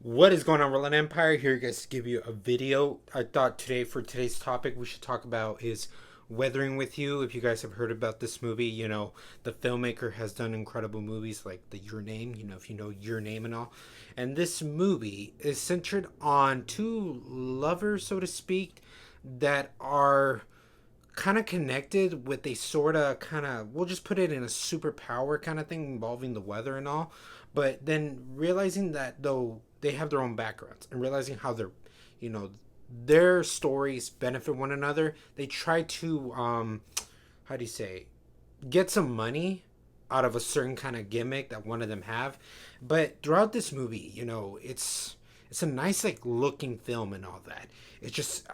What is going on, Roland Empire? Here, guys, to give you a video. I thought for today's topic, we should talk about is Weathering with You. If you guys have heard about this movie, the filmmaker has done incredible movies like the Your Name. If you know Your Name and all, and this movie is centered on two lovers, so to speak, that are kind of connected with a sort of kind of, we'll just put it in a superpower kind of thing involving the weather and all, but then realizing that though they have their own backgrounds and realizing how you know their stories benefit one another, they try to how do you say, get some money out of a certain kind of gimmick that one of them have. But throughout this movie, it's a nice like looking film and all that. It's just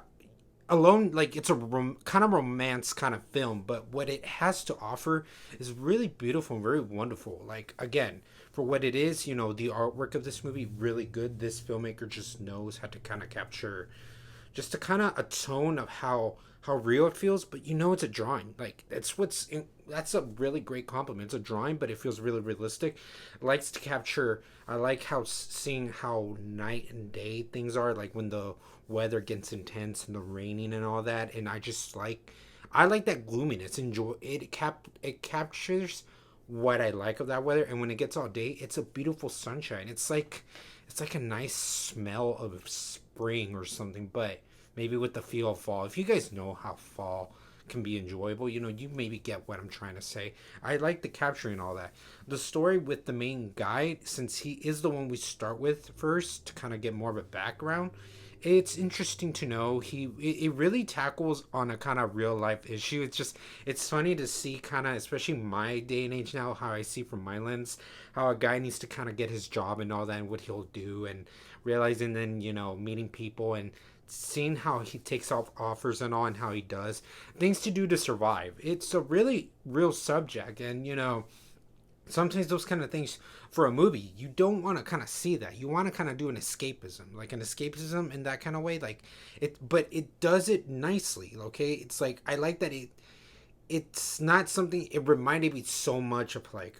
alone, like it's a kind of romance kind of film, but what it has to offer is really beautiful and very wonderful. Like, again, for what it is, the artwork of this movie really good. This filmmaker just knows how to kind of capture just a kind of a tone of how real it feels, but it's a drawing. Like, that's a really great compliment. It's a drawing, but it feels really realistic. It likes to capture. I like how seeing how night and day things are, like when the weather gets intense and the raining and all that. And I like that gloominess. Enjoy it. It captures what I like of that weather. And when it gets all day, it's a beautiful sunshine. It's like a nice smell of spring or something, but maybe with the feel of fall. If you guys know how fall can be enjoyable, you maybe get what I'm trying to say. I like the capturing all that. The story with the main guy, since he is the one we start with first to kind of get more of a background, it's interesting to know it really tackles on a kind of real life issue. It's funny to see, kind of, especially my day and age now, how I see from my lens how a guy needs to kind of get his job and all that and what he'll do, and realizing then meeting people and seeing how he takes off offers and all, and how he does things to do to survive. It's a really real subject, and sometimes those kind of things for a movie, you don't want to kind of see that. You want to kind of do an escapism, like an escapism in that kind of way, like it, but it does it nicely. Okay, it's like I like that it's not something. It reminded me so much of, like,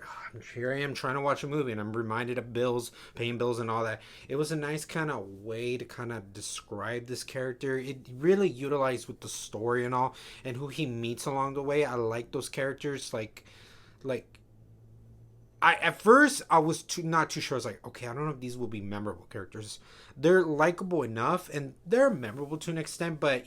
here I am trying to watch a movie and I'm reminded of bills, paying bills and all that. It was a nice kind of way to kind of describe this character. It really utilized with the story and all, and who he meets along the way. I like those characters, like I at first I was not too sure. I was like, okay, I don't know if these will be memorable characters. They're likable enough and they're memorable to an extent, but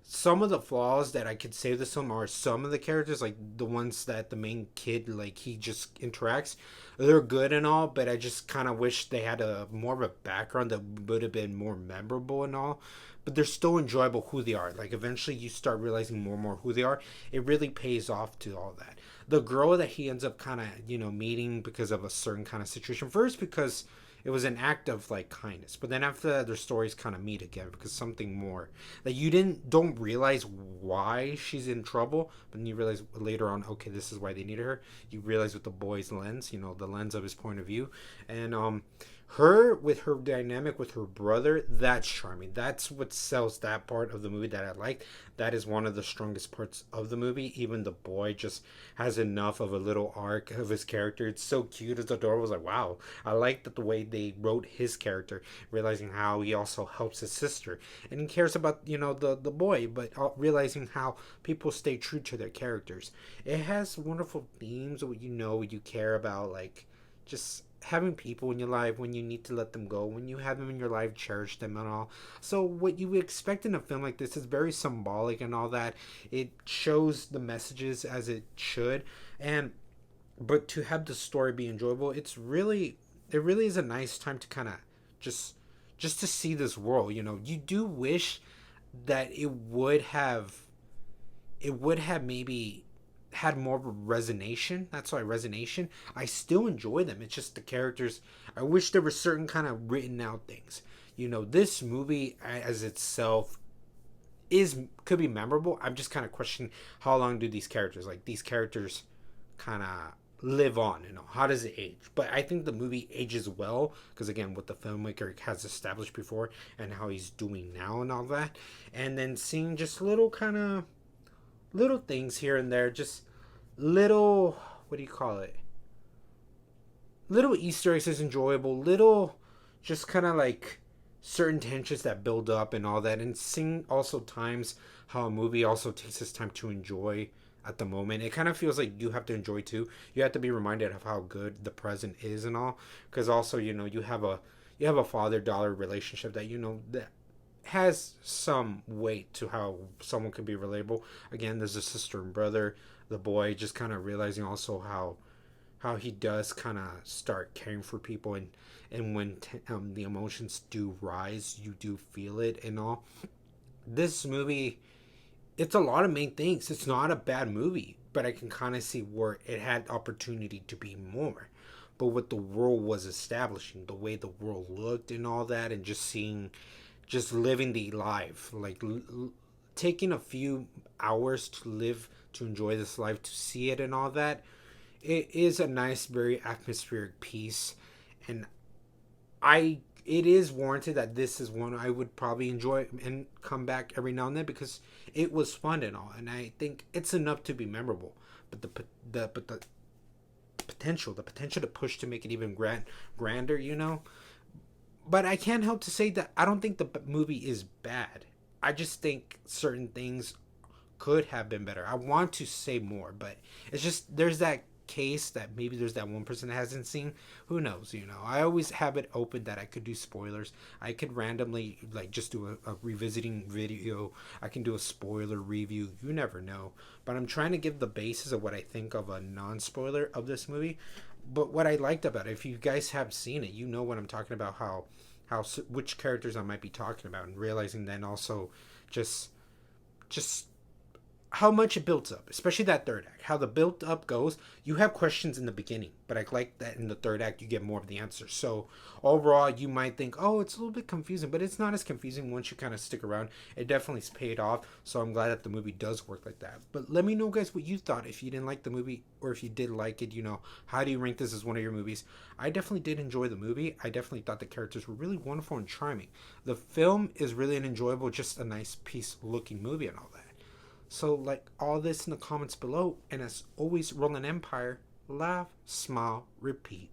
some of the flaws that I could say this film are some of the characters, like the ones that the main kid, like, he just interacts. They're good and all, but I just kind of wish they had a more of a background that would have been more memorable and all. But they're still enjoyable who they are. Like, eventually you start realizing more and more who they are. It really pays off to all that. The girl that he ends up kind of meeting because of a certain kind of situation, first because it was an act of like kindness, but then after that their stories kind of meet again because something more that you don't realize why she's in trouble, but then you realize later on, okay, this is why they needed her. You realize with the boy's lens, the lens of his point of view. And her, with her dynamic with her brother, that's charming. That's what sells that part of the movie that I liked. That is one of the strongest parts of the movie. Even the boy just has enough of a little arc of his character. It's so cute. It's adorable. I was like, wow, I like that the way they wrote his character, realizing how he also helps his sister and he cares about the boy, but realizing how people stay true to their characters. It has wonderful themes of what you care about, like just having people in your life when you need to let them go, when you have them in your life, cherish them and all. So what you would expect in a film like this is very symbolic and all that. It shows the messages as it should, and but to have the story be enjoyable, it really is a nice time to kind of just just to see this world. You do wish that it would have maybe had more of a resonation. That's why resonation. I still enjoy them. It's just the characters. I wish there were certain kind of written out things. This movie as itself is could be memorable. I'm just kind of questioning how long do these characters kind of live on. How does it age? But I think the movie ages well because, again, what the filmmaker has established before and how he's doing now and all that. And then seeing just little things here and there, just little, what do you call it, little Easter eggs is enjoyable. Little just kind of like certain tensions that build up and all that, and seeing also times how a movie also takes its time to enjoy at the moment. It kind of feels like you have to enjoy too. You have to be reminded of how good the present is and all, because also you have a father daughter relationship that that has some weight to how someone can be relatable. Again, there's a sister and brother. The boy just kind of realizing also how he does kind of start caring for people, and when the emotions do rise, you do feel it and all. This movie, it's a lot of main things. It's not a bad movie, but I can kind of see where it had opportunity to be more. But what the world was establishing, the way the world looked and all that, and just seeing, just living the life, like taking a few hours to live, to enjoy this life, to see it and all that, it is a nice, very atmospheric piece. And it is warranted that this is one I would probably enjoy and come back every now and then, because it was fun and all, and I think it's enough to be memorable. But the the potential to push to make it even grander, But I can't help to say that I don't think the movie is bad. I just think certain things could have been better. I want to say more, but it's just there's that case that maybe there's that one person that hasn't seen. Who knows? I always have it open that I could do spoilers. I could randomly like just do a revisiting video. I can do a spoiler review. You never know. But I'm trying to give the basis of what I think of a non-spoiler of this movie. But what I liked about it, if you guys have seen it, you know what I'm talking about. How which characters I might be talking about, and realizing then also just just how much it builds up, especially that third act. How the build up goes. You have questions in the beginning, but I like that in the third act you get more of the answers. So overall, you might think, oh, it's a little bit confusing, but it's not as confusing once you kind of stick around. It definitely's paid off. So I'm glad that the movie does work like that. But let me know, guys, what you thought. If you didn't like the movie, or if you did like it, how do you rank this as one of your movies? I definitely did enjoy the movie. I definitely thought the characters were really wonderful and charming. The film is really an enjoyable, just a nice piece looking movie and all that. So, like all this in the comments below, and as always, Roland Empire, laugh, smile, repeat.